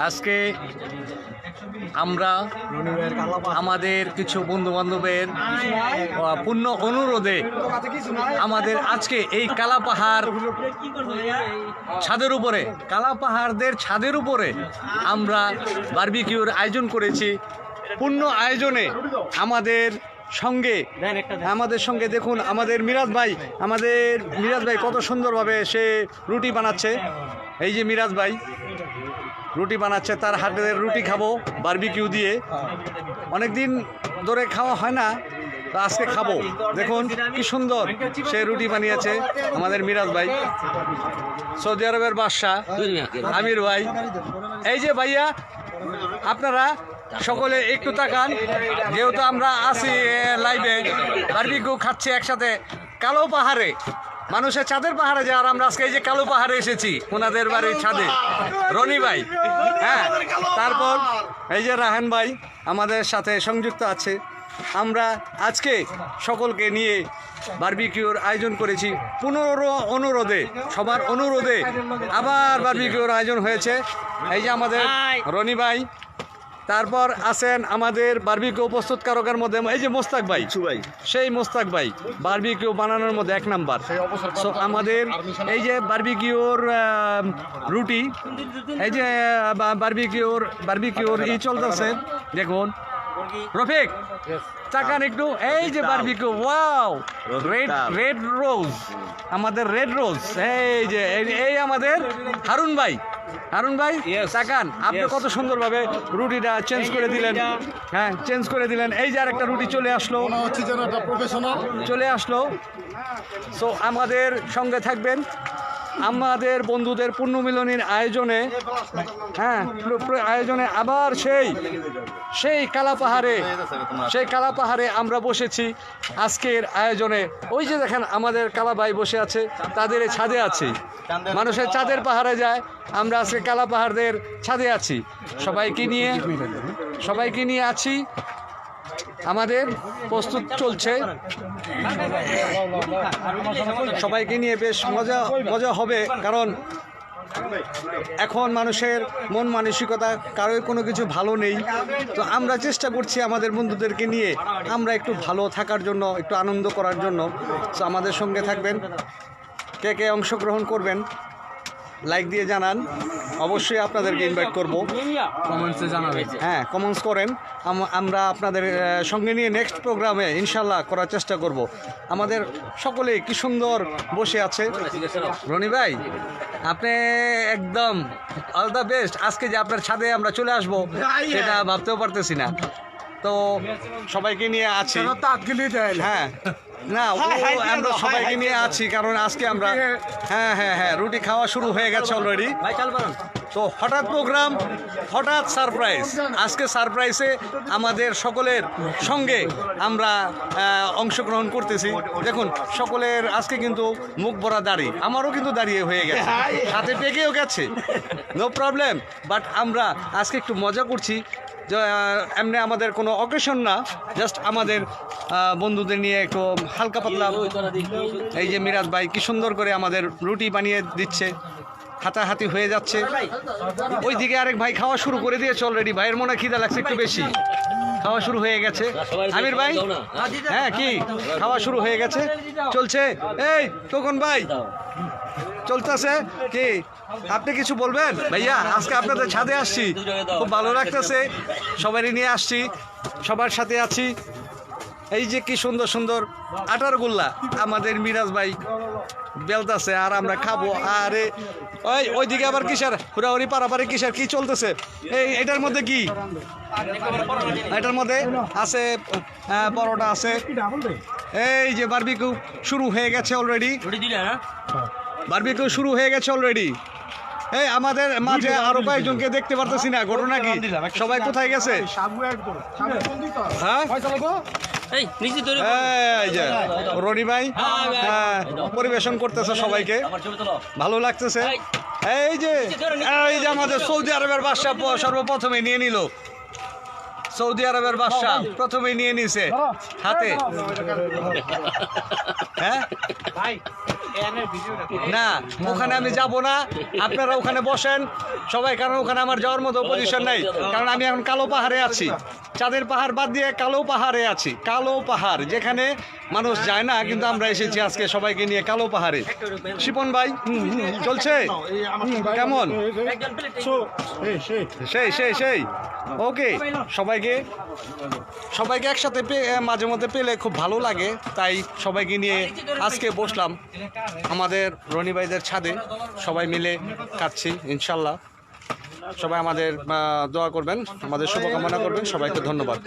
আজকে আমরা আমাদের কিছু বন্ধু বান্ধবের পূর্ণ অনুরোধে আমাদের আজকে এই কালাপাহাড় ছাদের উপরে কালাপাহাড়দের ছাদের উপরে আমরা বারবিকিউর আয়োজন করেছি। পূর্ণ আয়োজনে আমাদের সঙ্গে দেখুন আমাদের মিরাজ ভাই কত সুন্দরভাবে সে রুটি বানাচ্ছে। এই যে মিরাজ ভাই রুটি বানাচ্ছে, তার হাতের রুটি খাবো বারবিকিউ দিয়ে। অনেক দিন ধরে খাওয়া হয় না, তো আজকে খাবো। দেখুন কি সুন্দর সে রুটি বানিয়েছে আমাদের মিরাজ ভাই, সৌদি আরবের বাদশাহ আমির ভাই। এই যে ভাইয়া, আপনারা সকলে একটু তাকান, যেহেতু আমরা আছি লাইভে বারবিকিউ খাচ্ছি একসাথে কালো পাহাড়ে, মানুষের চাঁদের পাহাড়ে যাওয়ার আমরা আজকে এই যে কালো পাহাড়ে এসেছি ওনাদের বাড়ির ছাদে। রনি ভাই, হ্যাঁ, তারপর এই যে রাহান ভাই আমাদের সাথে সংযুক্ত আছে। আমরা আজকে সকলকে নিয়ে বারবিকিউর আয়োজন করেছি। অনুরোধে সবার অনুরোধে আবার বারবিকিউর আয়োজন হয়েছে। এই যে আমাদের রনি ভাই, তারপর আছেন আমাদের বারবিকিউ প্রস্তুতকারকের মধ্যে এই যে মোস্তাক ভাই, সেই মোস্তাক ভাই বারবিকিউ বানানোর মধ্যে এক নাম্বার। সো আমাদের এই যে বারবিকিউর রুটি, এই যে বারবিকিউর চলতেছে দেখুন। রফিক চাকান একটু, এই যে বারবিকিউ, ওয়াও, রেড রোজ, আমাদের রেড রোজ। এই যে এই আমাদের হারুন ভাই চাকান, আপনি কত সুন্দরভাবে রুটিটা চেঞ্জ করে দিলেন। হ্যাঁ, চেঞ্জ করে দিলেন। এই যে আরেকটা রুটি চলে আসলো। সো আমাদের সঙ্গে থাকবেন আমাদের বন্ধুদের পুণ্যমিলনীর আয়োজনে। হ্যাঁ, আয়োজনে আবার সেই কালাপাহাড়ে আমরা বসেছি আজকের আয়োজনে। ওই যে দেখেন আমাদের কালা ভাই বসে আছে, তাদের এই ছাদে আছি। মানুষের চাঁদের পাহাড়ে যায়, আমরা আজকে কালাপাহাড়দের ছাদে আছি। সবাইকে নিয়ে আছি, আমাদের প্রস্তুত চলছে। সবাইকে নিয়ে বেশ মজা হবে, কারণ এখন মানুষের মন মানসিকতা কারোর কোনো কিছু ভালো নেই। তো আমরা চেষ্টা করছি আমাদের বন্ধুদেরকে নিয়ে আমরা একটু ভালো থাকার জন্য, একটু আনন্দ করার জন্য। তো আমাদের সঙ্গে থাকবেন। কে অংশগ্রহণ করবেন লাইক দিয়ে জানান, অবশ্যই আপনাদেরকে ইনভাইট করব। কমেন্টসে জানাবেন, হ্যাঁ, কমেন্টস করেন। আমরা আপনাদের সঙ্গে নিয়ে নেক্সট প্রোগ্রামে ইনশাল্লাহ করার চেষ্টা করব। আমাদের সকলে কি সুন্দর বসে আছে। রনি ভাই, আপনি একদম অল দ্য বেস্ট। আজকে যে আপনার ছাদে আমরা চলে আসব সেটা ভাবতেও পারতেছি না। তো সবাইকে নিয়ে আছি, হ্যাঁ, না আমরা সবাইকে নিয়ে আছি, কারণ আজকে আমরা হ্যাঁ রুটি খাওয়া শুরু হয়ে গেছে অলরেডি। তো হঠাৎ প্রোগ্রাম, হঠাৎ সারপ্রাইজ। আজকে সারপ্রাইজে আমাদের সকলের সঙ্গে আমরা অংশগ্রহণ করতেছি। দেখুন সকলের আজকে কিন্তু মুখ ভরা দাড়ি, আমারও কিন্তু দাঁড়িয়ে হয়ে গেছে, সাথে পেকেও গেছে, নো প্রবলেম। বাট আমরা আজকে একটু মজা করছি। এমনি আমাদের কোনো অকেশন না, জাস্ট আমাদের বন্ধুদের নিয়ে একটু হালকা পাতলা। এই যে মিরাজ ভাই কি সুন্দর করে আমাদের রুটি বানিয়ে দিচ্ছে, হাতাহাতি হয়ে যাচ্ছে। ওইদিকে আরেক ভাই খাওয়া শুরু করে দিয়েছে অলরেডি। ভাইয়ের মনে খিদা লাগছে একটু বেশি, খাওয়া শুরু হয়ে গেছে। আমির ভাই, হ্যাঁ, কি খাওয়া শুরু হয়ে গেছে, চলছে। এই তখন ভাই চলতেছে কি, আপনি কিছু বলবেন? ভাইয়া, আজকে আপনাদের ছাদে আসছি, খুব ভালো লাগতেছে, সবারই নিয়ে আসছি, সবার সাথে আছি। এই যে কি সুন্দর সুন্দর আটার গোল্লা আমাদের মিরাজ ভাই বেলতাছে, আর আমরা খাবো। আরে ওইদিকে আবার কিসের হুড়াহুড়ি পারাপারি, কিসের কি চলতেছে? এটার মধ্যে কি, এটার মধ্যে আছে পরোটা আছে। এই যে বারবিকিউ শুরু হয়ে গেছে অলরেডি, এই আমাদের মাঝে আরো কয়েকজনকে দেখতে পারতেছি না, ঘটনা কি, সবাই কোথায় গেছে? হ্যাঁ, রনি ভাই পরিবেশন করতেছে, সবাইকে ভালো লাগতেছে। এই যে আমাদের সৌদি আরবের বাদশা সর্বপ্রথমে নিয়ে নিল। সৌদি আরবের বাদশা প্রথমেই নিয়ে নিছে হাতে। হ্যাঁ না, ওখানে আমি যাব না, আপনারা ওখানে বসেন সবাই, কারণ ওখানে আমার যাওয়ার মতো পজিশন নাই, কারণ আমি এখন কালো পাহাড়ে আছি, চাঁদের পাহাড় বাদ দিয়ে কালো পাহাড়ে আছি। কালো পাহাড় যেখানে মানুষ যায় না, কিন্তু আমরা এসেছি আজকে সবাইকে নিয়ে কালো পাহাড়ে। শিপন ভাই চলছে কেমন? সেই ওকে। সবাইকে একসাথে মাঝে মধ্যে পেলে খুব ভালো লাগে, তাই সবাইকে নিয়ে আজকে বসলাম আমাদের রনি ভাইদের ছাদে, সবাই মিলে খাচ্ছি ইনশাল্লাহ। সবাই আমাদের দোয়া করবেন, আমাদের শুভকামনা করবেন। সবাইকে ধন্যবাদ।